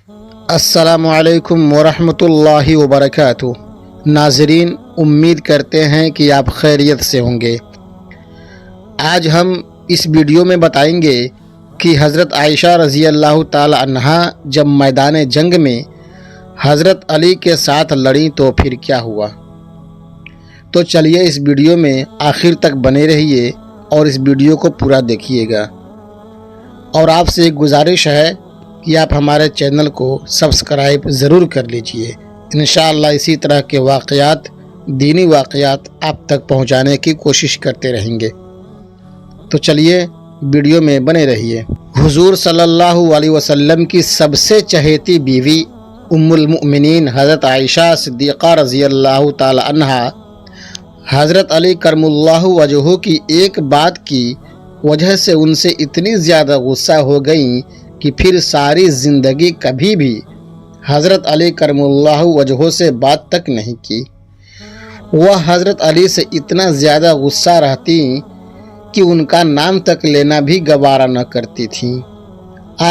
السلام علیکم ورحمۃ اللہ وبرکاتہ۔ ناظرین، امید کرتے ہیں کہ آپ خیریت سے ہوں گے۔ آج ہم اس ویڈیو میں بتائیں گے کہ حضرت عائشہ رضی اللہ تعالی عنہا جب میدان جنگ میں حضرت علی کے ساتھ لڑیں تو پھر کیا ہوا۔ تو چلیے اس ویڈیو میں آخر تک بنے رہیے اور اس ویڈیو کو پورا دیکھیے گا۔ اور آپ سے ایک گزارش ہے کہ آپ ہمارے چینل کو سبسکرائب ضرور کر لیجئے۔ انشاءاللہ اسی طرح کے واقعات، دینی واقعات آپ تک پہنچانے کی کوشش کرتے رہیں گے۔ تو چلیے ویڈیو میں بنے رہیے۔ حضور صلی اللہ علیہ وسلم کی سب سے چہیتی بیوی ام المؤمنین حضرت عائشہ صدیقہ رضی اللہ تعالی عنہا حضرت علی کرم اللہ وجہہ کی ایک بات کی وجہ سے ان سے اتنی زیادہ غصہ ہو گئیں کہ پھر ساری زندگی کبھی بھی حضرت علی کرم اللہ وجہہ سے بات تک نہیں کی۔ وہ حضرت علی سے اتنا زیادہ غصہ رہتی کہ ان کا نام تک لینا بھی گوارا نہ کرتی تھیں۔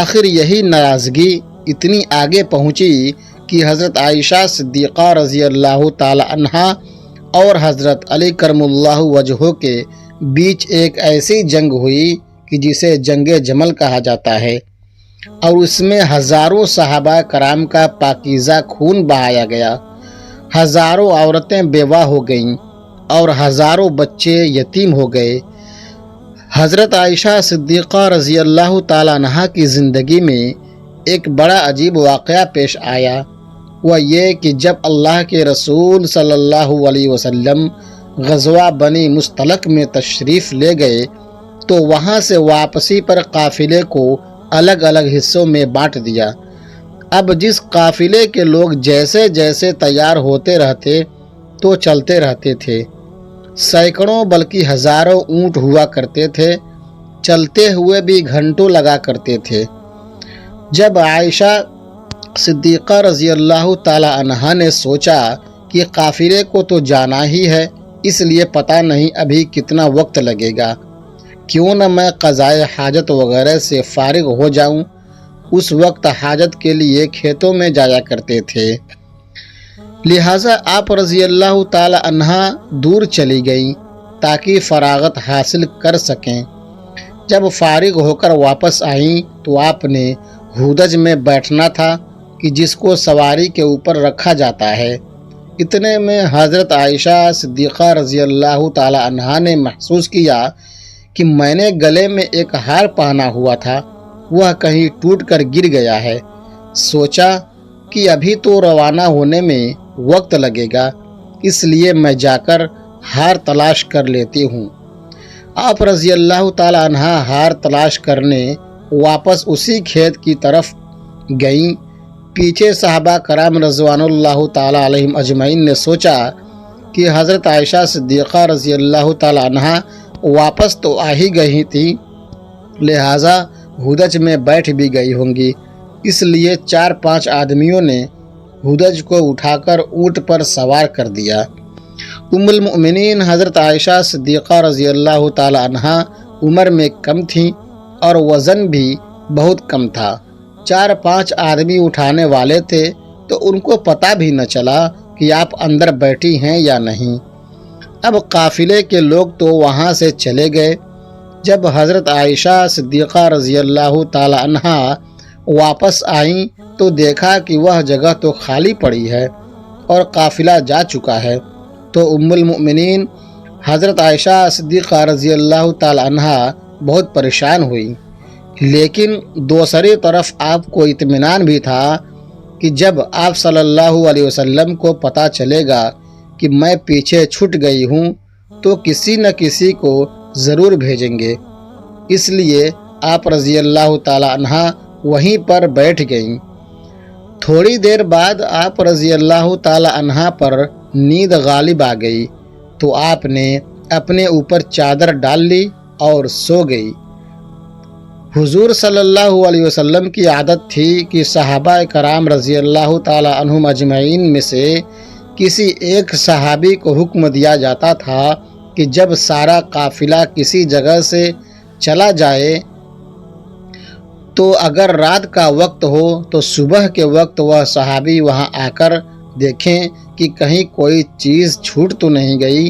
آخر یہی ناراضگی اتنی آگے پہنچی کہ حضرت عائشہ صدیقہ رضی اللہ تعالی عنہا اور حضرت علی کرم اللہ وجہہ کے بیچ ایک ایسی جنگ ہوئی کہ جسے جنگ جمل کہا جاتا ہے، اور اس میں ہزاروں صحابہ کرام کا پاکیزہ خون بہایا گیا، ہزاروں عورتیں بیوہ ہو گئیں اور ہزاروں بچے یتیم ہو گئے۔ حضرت عائشہ صدیقہ رضی اللہ تعالی عنہا کی زندگی میں ایک بڑا عجیب واقعہ پیش آیا۔ وہ یہ کہ جب اللہ کے رسول صلی اللہ علیہ وسلم غزوہ بنی مصطلق میں تشریف لے گئے تو وہاں سے واپسی پر قافلے کو الگ الگ حصوں میں بانٹ دیا۔ اب جس قافلے کے لوگ جیسے جیسے تیار ہوتے رہتے تو چلتے رہتے تھے۔ سینکڑوں بلکہ ہزاروں اونٹ ہوا کرتے تھے، چلتے ہوئے بھی گھنٹوں لگا کرتے تھے۔ جب عائشہ صدیقہ رضی اللہ تعالی عنہا نے سوچا کہ قافلے کو تو جانا ہی ہے، اس لیے پتہ نہیں ابھی کتنا وقت لگے گا، کیوں نہ میں قضائے حاجت وغیرہ سے فارغ ہو جاؤں۔ اس وقت حاجت کے لیے کھیتوں میں جایا کرتے تھے، لہٰذا آپ رضی اللہ تعالی عنہا دور چلی گئیں تاکہ فراغت حاصل کر سکیں۔ جب فارغ ہو کر واپس آئیں تو آپ نے ہودج میں بیٹھنا تھا کہ جس کو سواری کے اوپر رکھا جاتا ہے۔ اتنے میں حضرت عائشہ صدیقہ رضی اللہ تعالی عنہا نے محسوس کیا کہ میں نے گلے میں ایک ہار پہنا ہوا تھا، وہ کہیں ٹوٹ کر گر گیا ہے۔ سوچا کہ ابھی تو روانہ ہونے میں وقت لگے گا، اس لیے میں جا کر ہار تلاش کر لیتی ہوں۔ آپ رضی اللہ تعالی عنہا ہار تلاش کرنے واپس اسی کھیت کی طرف گئیں۔ پیچھے صحابہ کرام رضوان اللہ تعالی علیہم اجمعین نے سوچا کہ حضرت عائشہ صدیقہ رضی اللہ تعالی عنہا واپس تو آ ہی گئی تھی، لہٰذا ہودج میں بیٹھ بھی گئی ہوں گی، اس لیے 4-5 آدمیوں نے ہودج کو اٹھا کر اونٹ پر سوار کر دیا۔ ام المؤمنین حضرت عائشہ صدیقہ رضی اللہ تعالی عنہا عمر میں کم تھیں اور وزن بھی بہت کم تھا۔ 4-5 آدمی اٹھانے والے تھے تو ان کو پتہ بھی نہ چلا کہ آپ اندر بیٹھی ہیں یا نہیں۔ اب قافلے کے لوگ تو وہاں سے چلے گئے۔ جب حضرت عائشہ صدیقہ رضی اللہ تعالی عنہا واپس آئیں تو دیکھا کہ وہ جگہ تو خالی پڑی ہے اور قافلہ جا چکا ہے، تو ام المؤمنین حضرت عائشہ صدیقہ رضی اللہ تعالی عنہا بہت پریشان ہوئی، لیکن دوسری طرف آپ کو اطمینان بھی تھا کہ جب آپ صلی اللہ علیہ وسلم کو پتہ چلے گا کہ میں پیچھے چھوٹ گئی ہوں تو کسی نہ کسی کو ضرور بھیجیں گے، اس لیے آپ رضی اللہ تعالی عنہا وہیں پر بیٹھ گئیں۔ تھوڑی دیر بعد آپ رضی اللہ تعالی عنہا پر نیند غالب آ گئی تو آپ نے اپنے اوپر چادر ڈال لی اور سو گئی۔ حضور صلی اللہ علیہ وسلم کی عادت تھی کہ صحابہ کرام رضی اللہ تعالی عنہم اجمعین میں سے کسی ایک صحابی کو حکم دیا جاتا تھا کہ جب سارا قافلہ کسی جگہ سے چلا جائے تو اگر رات کا وقت ہو تو صبح کے وقت وہ صحابی وہاں آ کر دیکھیں کہ کہیں کوئی چیز چھوٹ تو نہیں گئی۔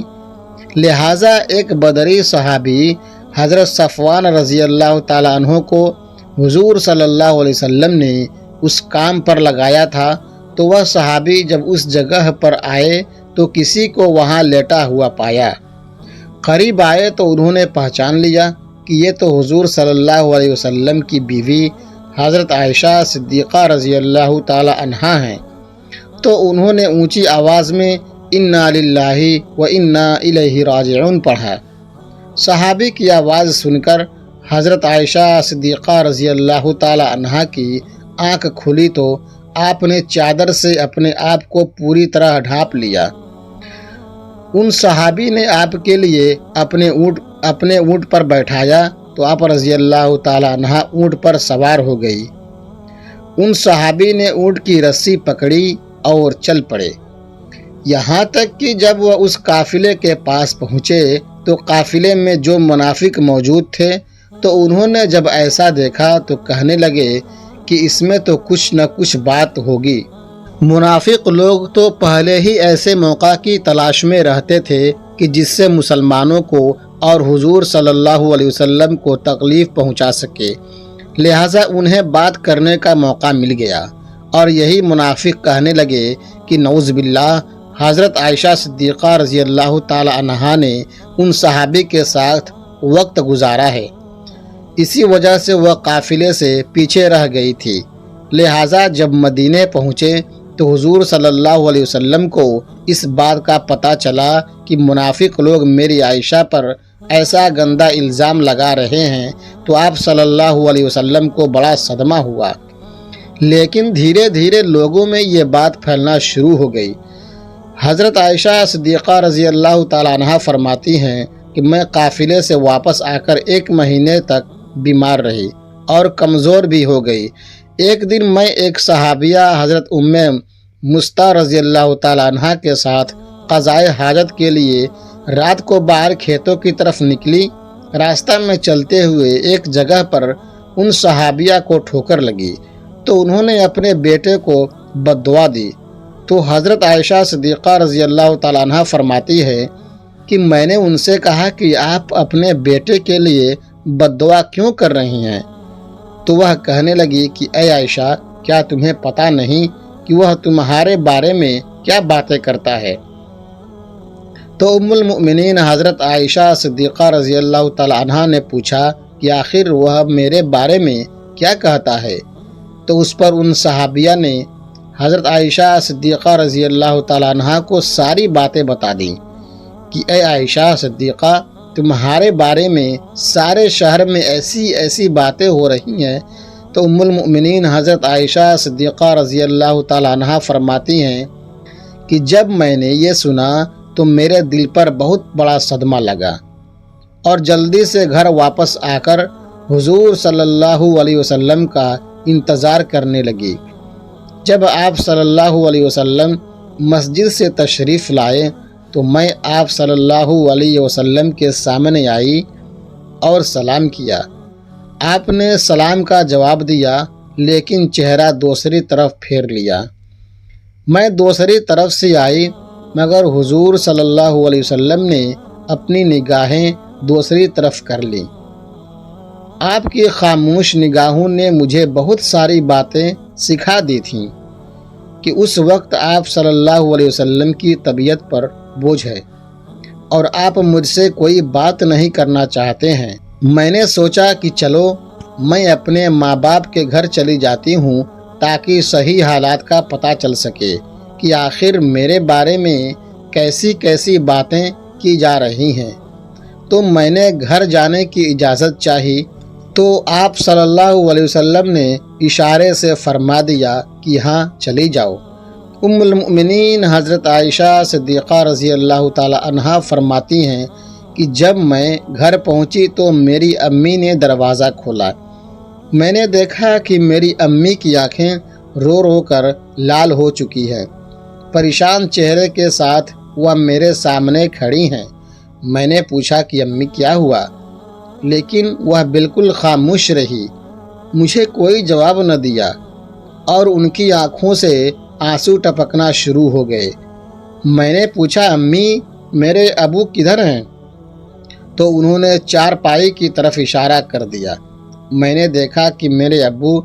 لہٰذا ایک بدری صحابی حضرت صفوان رضی اللہ تعالیٰ عنہ کو حضور صلی اللہ علیہ وسلم نے اس کام پر لگایا تھا، تو وہ صحابی جب اس جگہ پر آئے تو کسی کو وہاں لیٹا ہوا پایا۔ قریب آئے تو انہوں نے پہچان لیا کہ یہ تو حضور صلی اللہ علیہ وسلم کی بیوی حضرت عائشہ صدیقہ رضی اللہ تعالی عنہا ہیں۔ تو انہوں نے اونچی آواز میں انا للہ و انا الیہ راجعون پڑھا۔ صحابی کی آواز سن کر حضرت عائشہ صدیقہ رضی اللہ تعالی عنہا کی آنکھ کھلی تو آپ نے چادر سے اپنے آپ کو پوری طرح ڈھانپ لیا۔ ان صحابی نے آپ کے لیے اپنے اونٹ پر بیٹھایا تو آپ رضی اللہ تعالی عنہ اونٹ پر سوار ہو گئی۔ ان صحابی نے اونٹ کی رسی پکڑی اور چل پڑے، یہاں تک کہ جب وہ اس قافلے کے پاس پہنچے تو قافلے میں جو منافق موجود تھے تو انہوں نے جب ایسا دیکھا تو کہنے لگے کہ اس میں تو کچھ نہ کچھ بات ہوگی۔ منافق لوگ تو پہلے ہی ایسے موقع کی تلاش میں رہتے تھے کہ جس سے مسلمانوں کو اور حضور صلی اللہ علیہ وسلم کو تکلیف پہنچا سکے، لہٰذا انہیں بات کرنے کا موقع مل گیا، اور یہی منافق کہنے لگے کہ نعوذ باللہ حضرت عائشہ صدیقہ رضی اللہ تعالی عنہا نے ان صحابی کے ساتھ وقت گزارا ہے، اسی وجہ سے وہ قافلے سے پیچھے رہ گئی تھی۔ لہٰذا جب مدینے پہنچے تو حضور صلی اللہ علیہ وسلم کو اس بات کا پتہ چلا کہ منافق لوگ میری عائشہ پر ایسا گندا الزام لگا رہے ہیں تو آپ صلی اللہ علیہ وسلم کو بڑا صدمہ ہوا، لیکن دھیرے دھیرے لوگوں میں یہ بات پھیلنا شروع ہو گئی۔ حضرت عائشہ صدیقہ رضی اللہ تعالیٰ عنہا فرماتی ہیں کہ میں قافلے سے واپس آ کر 1 مہینے تک بیمار رہی اور کمزور بھی ہو گئی۔ ایک دن میں ایک صحابیہ حضرت مستہ رضی اللہ تعالیٰ عنہا کے ساتھ قضائے حاجت کے لیے رات کو باہر کھیتوں کی طرف نکلی۔ راستہ میں چلتے ہوئے ایک جگہ پر ان صحابیہ کو ٹھوکر لگی تو انہوں نے اپنے بیٹے کو بد دعا دی، تو حضرت عائشہ صدیقہ رضی اللہ تعالیٰ عنہا فرماتی ہے کہ میں نے ان سے کہا کہ آپ اپنے بیٹے کے لیے بد دعا کیوں کر رہی ہیں؟ تو وہ کہنے لگی کہ اے عائشہ، کیا تمہیں پتہ نہیں کہ وہ تمہارے بارے میں کیا باتیں کرتا ہے؟ تو ام المؤمنین حضرت عائشہ صدیقہ رضی اللہ تعالی عنہا نے پوچھا کہ آخر وہ میرے بارے میں کیا کہتا ہے؟ تو اس پر ان صحابیہ نے حضرت عائشہ صدیقہ رضی اللہ تعالی عنہا کو ساری باتیں بتا دیں کہ اے عائشہ صدیقہ، تمہارے بارے میں سارے شہر میں ایسی باتیں ہو رہی ہیں۔ تو ام المؤمنین حضرت عائشہ صدیقہ رضی اللہ تعالی عنہا فرماتی ہیں کہ جب میں نے یہ سنا تو میرے دل پر بہت بڑا صدمہ لگا، اور جلدی سے گھر واپس آ کر حضور صلی اللہ علیہ وسلم کا انتظار کرنے لگی۔ جب آپ صلی اللہ علیہ وسلم مسجد سے تشریف لائے تو میں آپ صلی اللہ علیہ وسلم کے سامنے آئی اور سلام کیا۔ آپ نے سلام کا جواب دیا، لیکن چہرہ دوسری طرف پھیر لیا۔ میں دوسری طرف سے آئی، مگر حضور صلی اللہ علیہ وسلم نے اپنی نگاہیں دوسری طرف کر لیں۔ آپ کی خاموش نگاہوں نے مجھے بہت ساری باتیں سکھا دی تھیں کہ اس وقت آپ صلی اللہ علیہ وسلم کی طبیعت پر بوجھ ہے اور آپ مجھ سے کوئی بات نہیں کرنا چاہتے ہیں۔ میں نے سوچا کہ چلو میں اپنے ماں باپ کے گھر چلی جاتی ہوں تاکہ صحیح حالات کا پتہ چل سکے کہ آخر میرے بارے میں کیسی باتیں کی جا رہی ہیں۔ تو میں نے گھر جانے کی اجازت چاہی تو آپ صلی اللہ علیہ وسلم نے اشارے سے فرما دیا کہ ہاں چلی جاؤ۔ ام المؤمنین حضرت عائشہ صدیقہ رضی اللہ تعالی عنہا فرماتی ہیں کہ جب میں گھر پہنچی تو میری امی نے دروازہ کھولا۔ میں نے دیکھا کہ میری امی کی آنکھیں رو رو کر لال ہو چکی ہیں۔ پریشان چہرے کے ساتھ وہ میرے سامنے کھڑی ہیں۔ میں نے پوچھا کہ امی کیا ہوا، لیکن وہ بالکل خاموش رہی۔ مجھے کوئی جواب نہ دیا اور ان کی آنکھوں سے آنسو ٹپکنا شروع ہو گئے۔ میں نے پوچھا امی میرے ابو کدھر ہیں؟ تو انہوں نے چارپائی کی طرف اشارہ کر دیا۔ میں نے دیکھا کہ میرے ابو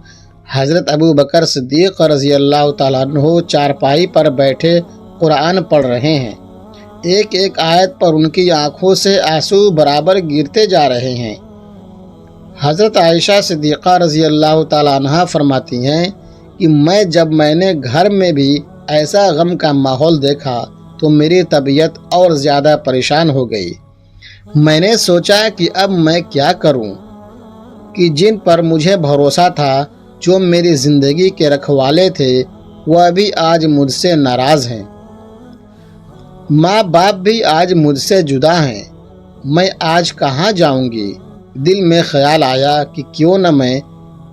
حضرت ابو بکر صدیق رضی اللہ تعالیٰ عنہ چارپائی پر بیٹھے قرآن پڑھ رہے ہیں۔ ایک ایک آیت پر ان کی آنکھوں سے آنسو برابر گرتے جا رہے ہیں۔ حضرت عائشہ صدیقہ رضی اللہ تعالیٰ عنہ فرماتی ہیں کہ جب میں نے گھر میں بھی ایسا غم کا ماحول دیکھا تو میری طبیعت اور زیادہ پریشان ہو گئی۔ میں نے سوچا کہ اب میں کیا کروں کہ جن پر مجھے بھروسہ تھا، جو میری زندگی کے رکھوالے تھے، وہ بھی آج مجھ سے ناراض ہیں۔ ماں باپ بھی آج مجھ سے جدا ہیں۔ میں آج کہاں جاؤں گی؟ دل میں خیال آیا کہ کیوں نہ میں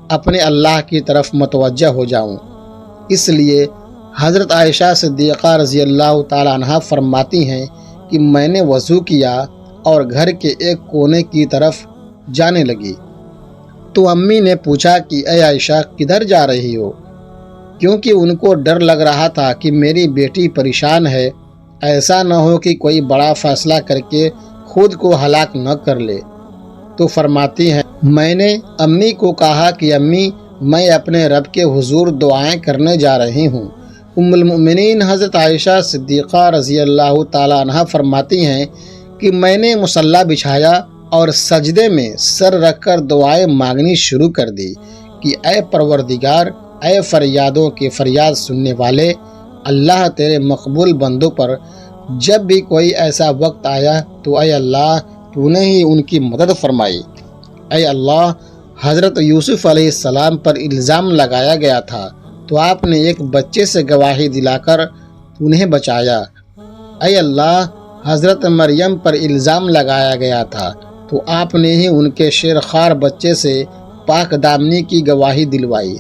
اپنے اللہ کی طرف متوجہ ہو جاؤں۔ اس لیے حضرت عائشہ صدیقہ رضی اللہ تعالیٰ عنہ فرماتی ہیں کہ میں نے وضو کیا اور گھر کے ایک کونے کی طرف جانے لگی تو امی نے پوچھا کہ اے عائشہ کدھر جا رہی ہو؟ کیونکہ ان کو ڈر لگ رہا تھا کہ میری بیٹی پریشان ہے، ایسا نہ ہو کہ کوئی بڑا فیصلہ کر کے خود کو ہلاک نہ کر لے۔ تو فرماتی ہیں میں نے امی کو کہا کہ امی میں اپنے رب کے حضور دعائیں کرنے جا رہی ہوں۔ ام المؤمنین حضرت عائشہ صدیقہ رضی اللہ تعالیٰ عنہ فرماتی ہیں کہ میں نے مصلی بچھایا اور سجدے میں سر رکھ کر دعائیں مانگنی شروع کر دی کہ اے پروردگار، اے فریادوں کی فریاد سننے والے، اللہ تیرے مقبول بندوں پر جب بھی کوئی ایسا وقت آیا تو اے اللہ تو نے ہی ان کی مدد فرمائی۔ اے اللہ، حضرت یوسف علیہ السلام پر الزام لگایا گیا تھا تو آپ نے ایک بچے سے گواہی دلا کر انہیں بچایا۔ اے اللہ، حضرت مریم پر الزام لگایا گیا تھا تو آپ نے ہی ان کے شیرخوار بچے سے پاک دامنی کی گواہی دلوائی۔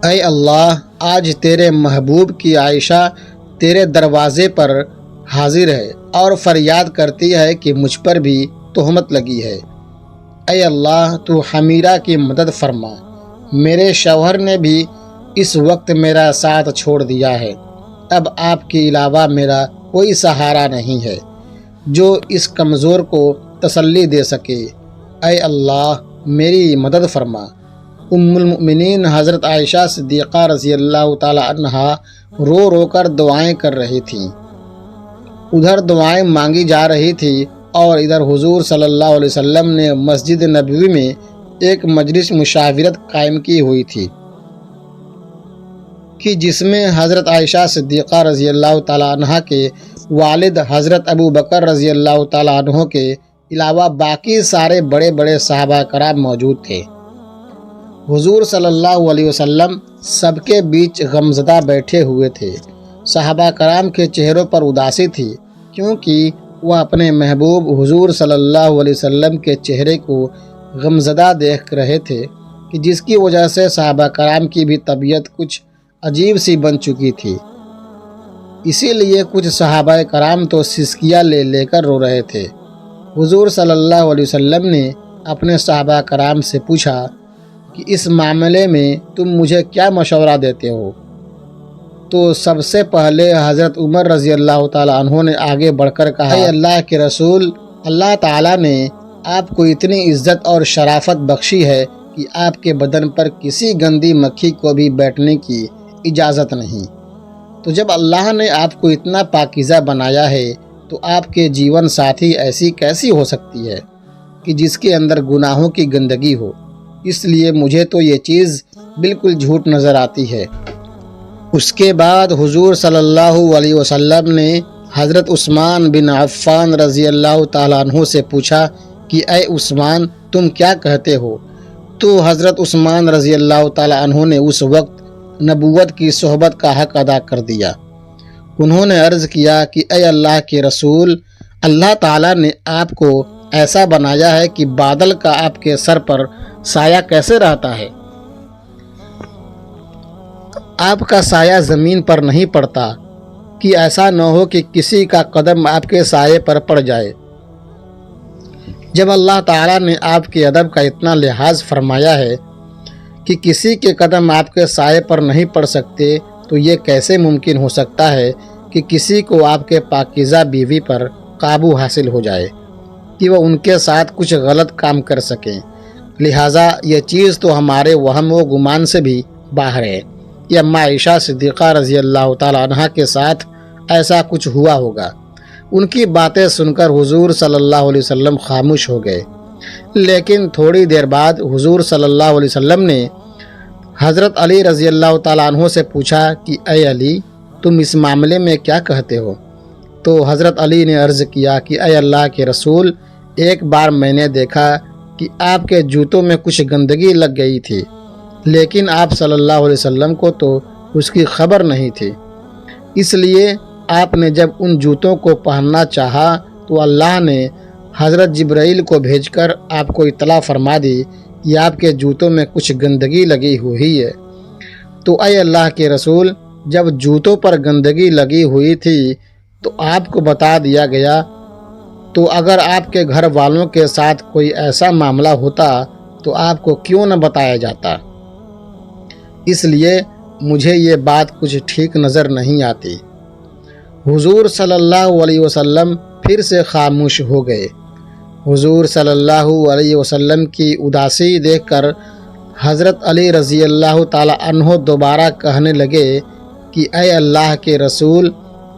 اے اللہ، آج تیرے محبوب کی عائشہ تیرے دروازے پر حاضر ہے اور فریاد کرتی ہے کہ مجھ پر بھی تہمت لگی ہے۔ اے اللہ، تو حمیرہ کی مدد فرما۔ میرے شوہر نے بھی اس وقت میرا ساتھ چھوڑ دیا ہے، اب آپ کے علاوہ میرا کوئی سہارا نہیں ہے جو اس کمزور کو تسلی دے سکے۔ اے اللہ، میری مدد فرما۔ ام المؤمنین حضرت عائشہ صدیقہ رضی اللہ تعالی عنہا رو رو کر دعائیں کر رہی تھیں۔ ادھر دعائیں مانگی جا رہی تھی اور ادھر حضور صلی اللہ علیہ وسلم نے مسجد نبوی میں ایک مجلس مشاورت قائم کی ہوئی تھی کہ جس میں حضرت عائشہ صدیقہ رضی اللہ تعالیٰ عنہ کے والد حضرت ابو بکر رضی اللہ تعالیٰ عنہ کے علاوہ باقی سارے بڑے بڑے صحابہ کرام موجود تھے۔ حضور صلی اللہ علیہ وسلم سب کے بیچ غمزدہ بیٹھے ہوئے تھے۔ صحابہ کرام کے چہروں پر اداسی تھی کیونکہ وہ اپنے محبوب حضور صلی اللہ علیہ وسلم کے چہرے کو غمزدہ دیکھ رہے تھے کہ جس کی وجہ سے صحابہ کرام کی بھی طبیعت کچھ عجیب سی بن چکی تھی۔ اسی لیے کچھ صحابہ کرام تو سسکیاں لے لے کر رو رہے تھے۔ حضور صلی اللہ علیہ وسلم نے اپنے صحابہ کرام سے پوچھا کہ اس معاملے میں تم مجھے کیا مشورہ دیتے ہو؟ تو سب سے پہلے حضرت عمر رضی اللہ تعالیٰ عنہ نے آگے بڑھ کر کہا، اے اللہ کے رسول، اللہ تعالیٰ نے آپ کو اتنی عزت اور شرافت بخشی ہے کہ آپ کے بدن پر کسی گندی مکھی کو بھی بیٹھنے کی اجازت نہیں۔ تو جب اللہ نے آپ کو اتنا پاکیزہ بنایا ہے تو آپ کے جیون ساتھی ایسی کیسی ہو سکتی ہے کہ جس کے اندر گناہوں کی گندگی ہو؟ اس لیے مجھے تو یہ چیز بالکل جھوٹ نظر آتی ہے۔ اس کے بعد حضور صلی اللہ علیہ وسلم نے حضرت عثمان بن عفان رضی اللہ تعالیٰ عنہ سے پوچھا کہ اے عثمان، تم کیا کہتے ہو؟ تو حضرت عثمان رضی اللہ تعالیٰ عنہ نے اس وقت نبوت کی صحبت کا حق ادا کر دیا۔ انہوں نے عرض کیا کہ اے اللہ کے رسول، اللہ تعالیٰ نے آپ کو ایسا بنایا ہے کہ بادل کا آپ کے سر پر سایہ کیسے رہتا ہے؟ آپ کا سایہ زمین پر نہیں پڑتا کہ ایسا نہ ہو کہ کسی کا قدم آپ کے سائے پر پڑ جائے۔ جب اللہ تعالیٰ نے آپ کے ادب کا اتنا لحاظ فرمایا ہے کہ کسی کے قدم آپ کے سائے پر نہیں پڑ سکتے، تو یہ کیسے ممکن ہو سکتا ہے کہ کسی کو آپ کے پاکیزہ بیوی پر قابو حاصل ہو جائے کہ وہ ان کے ساتھ کچھ غلط کام کر سکیں؟ لہٰذا یہ چیز تو ہمارے وہم و گمان سے بھی باہر ہے کہ اماں عائشہ صدیقہ رضی اللہ تعالیٰ عنہ کے ساتھ ایسا کچھ ہوا ہوگا۔ ان کی باتیں سن کر حضور صلی اللہ علیہ وسلم خاموش ہو گئے، لیکن تھوڑی دیر بعد حضور صلی اللہ علیہ وسلم نے حضرت علی رضی اللہ تعالیٰ عنہ سے پوچھا کہ اے علی، تم اس معاملے میں کیا کہتے ہو؟ تو حضرت علی نے عرض کیا کہ اے اللہ کے رسول، ایک بار میں نے دیکھا کہ آپ کے جوتوں میں کچھ گندگی لگ گئی تھی، لیکن آپ صلی اللہ علیہ وسلم کو تو اس کی خبر نہیں تھی، اس لیے آپ نے جب ان جوتوں کو پہننا چاہا تو اللہ نے حضرت جبرائیل کو بھیج کر آپ کو اطلاع فرما دی کہ آپ کے جوتوں میں کچھ گندگی لگی ہوئی ہے۔ تو اے اللہ کے رسول، جب جوتوں پر گندگی لگی ہوئی تھی تو آپ کو بتا دیا گیا، تو اگر آپ کے گھر والوں کے ساتھ کوئی ایسا معاملہ ہوتا تو آپ کو کیوں نہ بتایا جاتا؟ اس لیے مجھے یہ بات کچھ ٹھیک نظر نہیں آتی۔ حضور صلی اللہ علیہ وسلم پھر سے خاموش ہو گئے۔ حضور صلی اللہ علیہ وسلم کی اداسی دیکھ کر حضرت علی رضی اللہ تعالی عنہ دوبارہ کہنے لگے کہ اے اللہ کے رسول،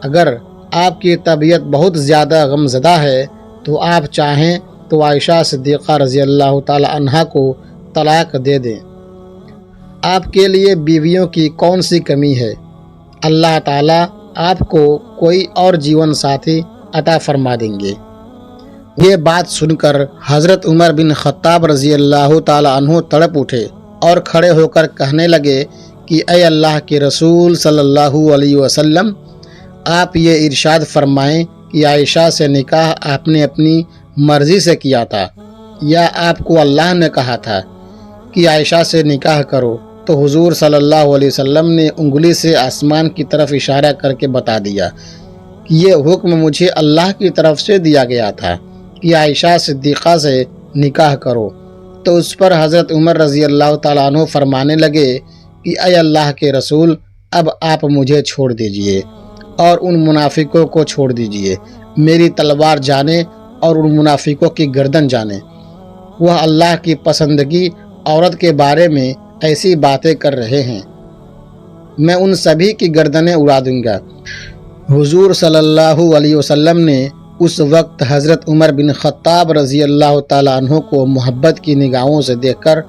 اگر آپ کی طبیعت بہت زیادہ غمزدہ ہے تو آپ چاہیں تو عائشہ صدیقہ رضی اللہ تعالی عنہ کو طلاق دے دیں۔ آپ کے لیے بیویوں کی کون سی کمی ہے؟ اللہ تعالیٰ آپ کو کوئی اور جیون ساتھی عطا فرما دیں گے۔ یہ بات سن کر حضرت عمر بن خطاب رضی اللہ تعالی عنہ تڑپ اٹھے اور کھڑے ہو کر کہنے لگے کہ اے اللہ کے رسول صلی اللہ علیہ وسلم، آپ یہ ارشاد فرمائیں کہ عائشہ سے نکاح آپ نے اپنی مرضی سے کیا تھا یا آپ کو اللہ نے کہا تھا کہ عائشہ سے نکاح کرو؟ تو حضور صلی اللہ علیہ وسلم نے انگلی سے آسمان کی طرف اشارہ کر کے بتا دیا کہ یہ حکم مجھے اللہ کی طرف سے دیا گیا تھا کہ عائشہ صدیقہ سے نکاح کرو۔ تو اس پر حضرت عمر رضی اللہ تعالیٰ عنہ فرمانے لگے کہ اے اللہ کے رسول، اب آپ مجھے چھوڑ دیجئے اور ان منافقوں کو چھوڑ دیجئے، میری تلوار جانے اور ان منافقوں کی گردن جانے۔ وہ اللہ کی پسندگی عورت کے بارے میں ایسی باتیں کر رہے ہیں، میں ان سبھی کی گردنیں اڑا دوں گا۔ حضور صلی اللہ علیہ وسلم نے اس وقت حضرت عمر بن خطاب رضی اللہ تعالیٰ عنہ کو محبت کی نگاہوں سے دیکھ کر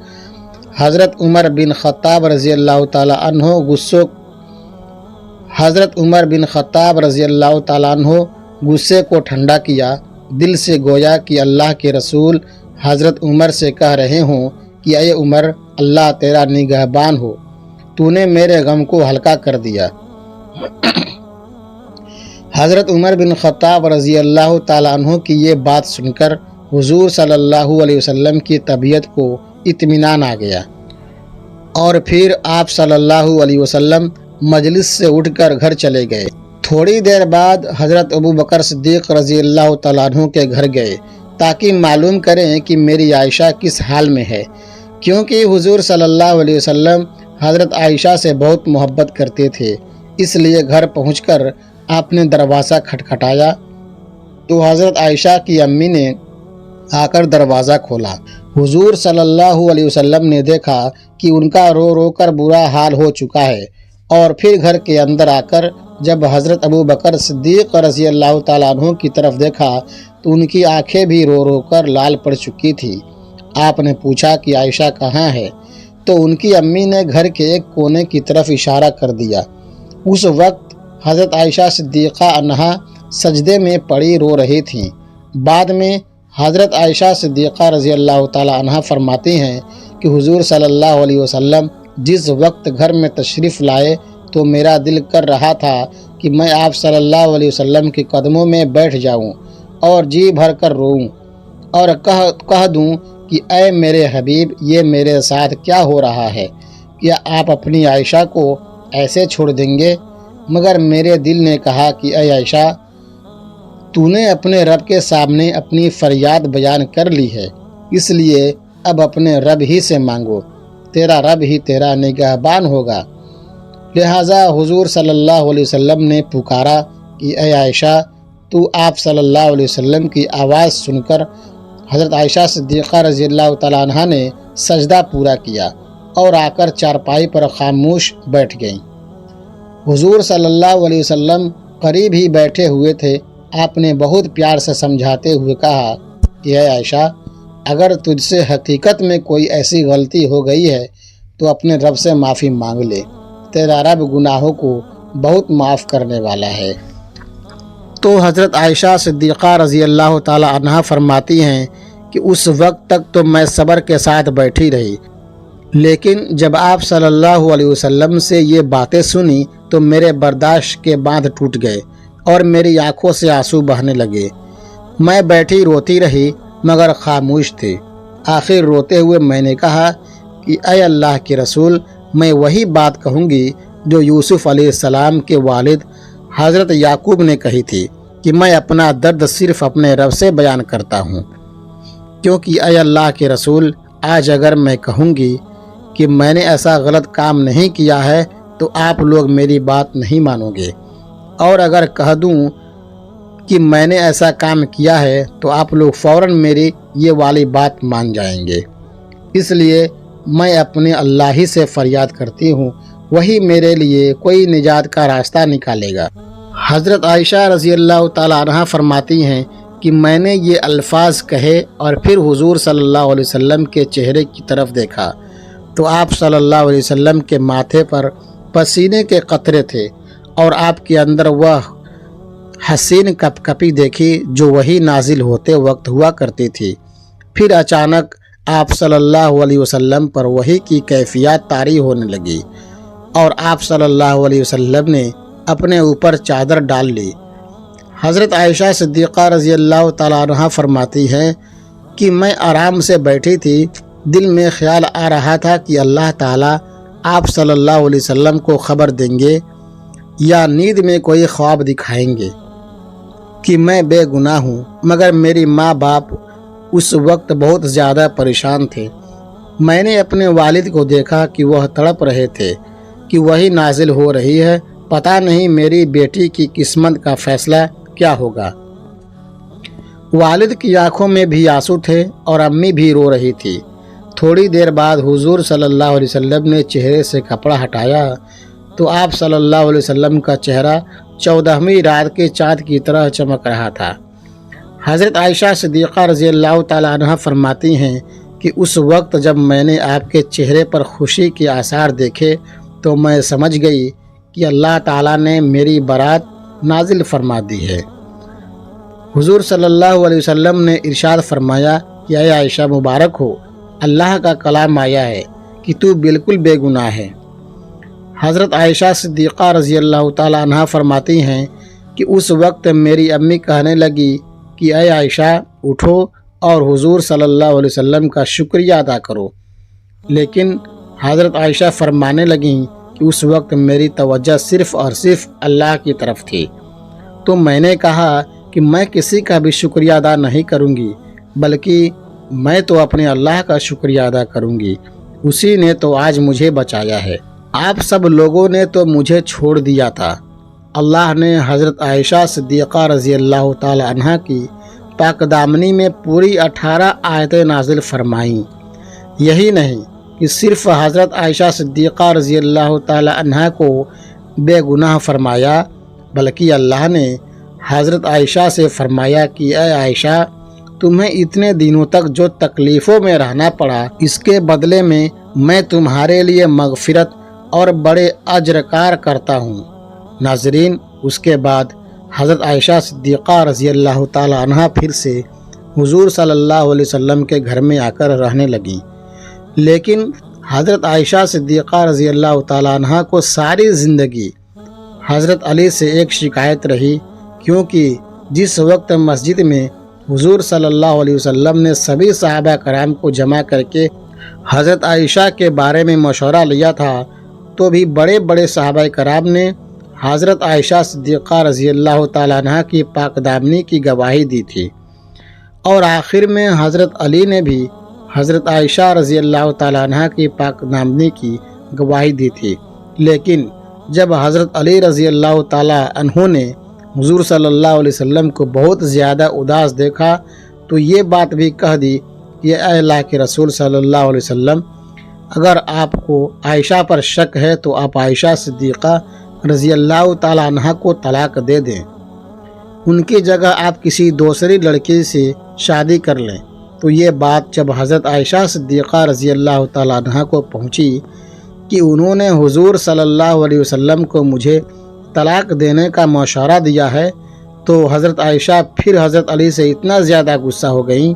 حضرت عمر بن خطاب رضی اللہ تعالیٰ عنہ غصے کو ٹھنڈا کیا، دل سے گویا کہ اللہ کے رسول حضرت عمر سے کہہ رہے ہوں کہ اے عمر، اللہ تیرا نگہبان ہو، تو نے میرے غم کو ہلکا کر دیا۔ حضرت عمر بن خطاب رضی اللہ تعالیٰ عنہ کی یہ بات سن کر حضور صلی اللہ علیہ وسلم کی طبیعت کو اطمینان آ گیا، اور پھر آپ صلی اللہ علیہ وسلم مجلس سے اٹھ کر گھر چلے گئے۔ تھوڑی دیر بعد حضرت ابو بکر صدیق رضی اللہ تعالیٰ عنہ کے گھر گئے تاکہ معلوم کریں کہ میری عائشہ کس حال میں ہے، کیونکہ حضور صلی اللہ علیہ وسلم حضرت عائشہ سے بہت محبت کرتے تھے۔ اس لیے گھر پہنچ کر آپ نے دروازہ کھٹکھٹایا تو حضرت عائشہ کی امی نے آ کر دروازہ کھولا۔ حضور صلی اللہ علیہ وسلم نے دیکھا کہ ان کا رو رو کر برا حال ہو چکا ہے، اور پھر گھر کے اندر آ کر جب حضرت ابو بکر صدیق رضی اللہ تعالیٰ عنہ کی طرف دیکھا تو ان کی آنکھیں بھی رو رو کر لال پڑ چکی تھی۔ آپ نے پوچھا کہ عائشہ کہاں ہے؟ تو ان کی امی نے گھر کے ایک کونے کی طرف اشارہ کر دیا۔ اس وقت حضرت عائشہ صدیقہ عنہا سجدے میں پڑی رو رہی تھیں۔ بعد میں حضرت عائشہ صدیقہ رضی اللہ تعالیٰ عنہا فرماتی ہیں کہ حضور صلی اللہ علیہ وسلم جس وقت گھر میں تشریف لائے تو میرا دل کر رہا تھا کہ میں آپ صلی اللہ علیہ وسلم کے قدموں میں بیٹھ جاؤں اور جی بھر کر روؤں اور کہہ دوں کہ اے میرے حبیب، یہ میرے ساتھ کیا ہو رہا ہے؟ کیا آپ اپنی عائشہ کو ایسے چھوڑ دیں گے؟ مگر میرے دل نے کہا کہ اے عائشہ، تو نے اپنے رب کے سامنے اپنی فریاد بیان کر لی ہے، اس لیے اب اپنے رب ہی سے مانگو، تیرا رب ہی تیرا نگہبان ہوگا۔ لہٰذا حضور صلی اللہ علیہ وسلم نے پکارا کہ اے عائشہ، تو آپ صلی اللہ علیہ وسلم کی آواز سن کر حضرت عائشہ صدیقہ رضی اللہ تعالیٰ عنہ نے سجدہ پورا کیا اور آ کر چارپائی پر خاموش بیٹھ گئیں۔ حضور صلی اللہ علیہ وسلم قریب ہی بیٹھے ہوئے تھے۔ آپ نے بہت پیار سے سمجھاتے ہوئے کہا کہ اے عائشہ، اگر تجھ سے حقیقت میں کوئی ایسی غلطی ہو گئی ہے تو اپنے رب سے معافی مانگ لے، تیرا رب گناہوں کو بہت معاف کرنے والا ہے۔ تو حضرت عائشہ صدیقہ رضی اللہ تعالی عنہ فرماتی ہیں کہ اس وقت تک تو میں صبر کے ساتھ بیٹھی رہی، لیکن جب آپ صلی اللہ علیہ وسلم سے یہ باتیں سنی تو میرے برداشت کے باندھ ٹوٹ گئے اور میری آنکھوں سے آنسو بہنے لگے۔ میں بیٹھی روتی رہی مگر خاموش تھی۔ آخر روتے ہوئے میں نے کہا کہ اے اللہ کے رسول، میں وہی بات کہوں گی جو یوسف علیہ السلام کے والد حضرت یعقوب نے کہی تھی کہ میں اپنا درد صرف اپنے رب سے بیان کرتا ہوں، کیونکہ اے اللہ کے رسول، آج اگر میں کہوں گی کہ میں نے ایسا غلط کام نہیں کیا ہے تو آپ لوگ میری بات نہیں مانو گے، اور اگر کہہ دوں کہ میں نے ایسا کام کیا ہے تو آپ لوگ فوراً میری یہ والی بات مان جائیں گے۔ اس لیے میں اپنے اللہ ہی سے فریاد کرتی ہوں، وہی میرے لیے کوئی نجات کا راستہ نکالے گا۔ حضرت عائشہ رضی اللہ تعالیٰ عنہ فرماتی ہیں کہ میں نے یہ الفاظ کہے اور پھر حضور صلی اللہ علیہ وسلم کے چہرے کی طرف دیکھا تو آپ صلی اللہ علیہ وسلم کے ماتھے پر پسینے کے قطرے تھے اور آپ کے اندر وہ حسین کپ کپی دیکھی جو وہی نازل ہوتے وقت ہوا کرتی تھی۔ پھر اچانک آپ صلی اللہ علیہ وسلم پر وحی کی کیفیات طاری ہونے لگی اور آپ صلی اللہ علیہ وسلم نے اپنے اوپر چادر ڈال لی۔ حضرت عائشہ صدیقہ رضی اللہ تعالیٰ عنہ فرماتی ہیں کہ میں آرام سے بیٹھی تھی، دل میں خیال آ رہا تھا کہ اللہ تعالیٰ آپ صلی اللہ علیہ وسلم کو خبر دیں گے یا نیند میں کوئی خواب دکھائیں گے کہ میں بے گناہ ہوں، مگر میری ماں باپ اس وقت بہت زیادہ پریشان تھے۔ میں نے اپنے والد کو دیکھا کہ وہ تڑپ رہے تھے کہ وہی نازل ہو رہی ہے، پتہ نہیں میری بیٹی کی قسمت کا فیصلہ کیا ہوگا۔ والد کی آنکھوں میں بھی آنسو تھے اور امی بھی رو رہی تھی۔ تھوڑی دیر بعد حضور صلی اللہ علیہ وسلم نے چہرے سے کپڑا ہٹایا تو آپ صلی اللہ علیہ وسلم کا چہرہ 14ویں رات کے چاند کی طرح چمک رہا تھا۔ حضرت عائشہ صدیقہ رضی اللہ تعالیٰ عنہ فرماتی ہیں کہ اس وقت جب میں نے آپ کے چہرے پر خوشی کے آثار دیکھے تو میں سمجھ گئی کہ اللہ تعالیٰ نے میری برات نازل فرما دی ہے۔ حضور صلی اللہ علیہ وسلم نے ارشاد فرمایا کہ اے عائشہ مبارک ہو، اللہ کا کلام آیا ہے کہ تو بالکل بے گناہ ہے۔ حضرت عائشہ صدیقہ رضی اللہ تعالیٰ عنہ فرماتی ہیں کہ اس وقت میری امی کہنے لگی کہ اے عائشہ اٹھو اور حضور صلی اللہ علیہ وسلم کا شکریہ ادا کرو، لیکن حضرت عائشہ فرمانے لگیں کہ اس وقت میری توجہ صرف اور صرف اللہ کی طرف تھی، تو میں نے کہا کہ میں کسی کا بھی شکریہ ادا نہیں کروں گی، بلکہ میں تو اپنے اللہ کا شکریہ ادا کروں گی، اسی نے تو آج مجھے بچایا ہے، آپ سب لوگوں نے تو مجھے چھوڑ دیا تھا۔ اللہ نے حضرت عائشہ صدیقہ رضی اللہ تعالی عنہ کی پاک دامنی میں پوری 18 آیتیں نازل فرمائیں۔ یہی نہیں کہ صرف حضرت عائشہ صدیقہ رضی اللہ تعالی عنہ کو بے گناہ فرمایا، بلکہ اللہ نے حضرت عائشہ سے فرمایا کہ اے عائشہ، تمہیں اتنے دنوں تک جو تکلیفوں میں رہنا پڑا، اس کے بدلے میں تمہارے لیے مغفرت اور بڑے اجر کار کرتا ہوں۔ ناظرین، اس کے بعد حضرت عائشہ صدیقہ رضی اللہ تعالی عنہ پھر سے حضور صلی اللہ علیہ وسلم کے گھر میں آ کر رہنے لگیں، لیکن حضرت عائشہ صدیقہ رضی اللہ تعالی عنہ کو ساری زندگی حضرت علی سے ایک شکایت رہی، کیونکہ جس وقت مسجد میں حضور صلی اللہ علیہ وسلم نے سبھی صحابہ کرام کو جمع کر کے حضرت عائشہ کے بارے میں مشورہ لیا تھا، تو بھی بڑے بڑے صحابہ کرام نے حضرت عائشہ صدیقہ رضی اللہ تعالیٰ عنہ کی پاک دامنی کی گواہی دی تھی، اور آخر میں حضرت علی نے بھی حضرت عائشہ رضی اللہ تعالیٰ عنہ کی پاک دامنی کی گواہی دی تھی، لیکن جب حضرت علی رضی اللہ تعالیٰ عنہ نے حضور صلی اللہ علیہ وسلم کو بہت زیادہ اداس دیکھا تو یہ بات بھی کہہ دی کہ اے اللہ کے رسول صلی اللہ علیہ وسلم، اگر آپ کو عائشہ پر شک ہے تو آپ عائشہ صدیقہ رضی اللہ تعالیٰ عنہ کو طلاق دے دیں، ان کی جگہ آپ کسی دوسری لڑکی سے شادی کر لیں۔ تو یہ بات جب حضرت عائشہ صدیقہ رضی اللہ تعالیٰ عنہ کو پہنچی کہ انہوں نے حضور صلی اللہ علیہ وسلم کو مجھے طلاق دینے کا مشورہ دیا ہے، تو حضرت عائشہ پھر حضرت علی سے اتنا زیادہ غصہ ہو گئیں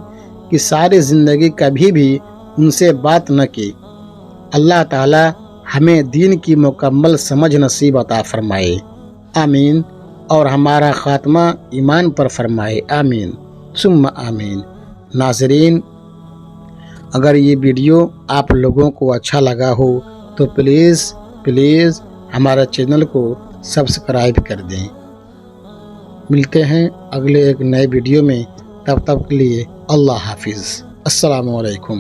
کہ ساری زندگی کبھی بھی ان سے بات نہ کی۔ اللہ تعالی ہمیں دین کی مکمل سمجھ نصیب عطا فرمائے، آمین، اور ہمارا خاتمہ ایمان پر فرمائے، آمین ثم آمین۔ ناظرین، اگر یہ ویڈیو آپ لوگوں کو اچھا لگا ہو تو پلیز ہمارے چینل کو سبسکرائب کر دیں۔ ملتے ہیں اگلے ایک نئے ویڈیو میں، تب تک کے لیے اللہ حافظ، السلام علیکم۔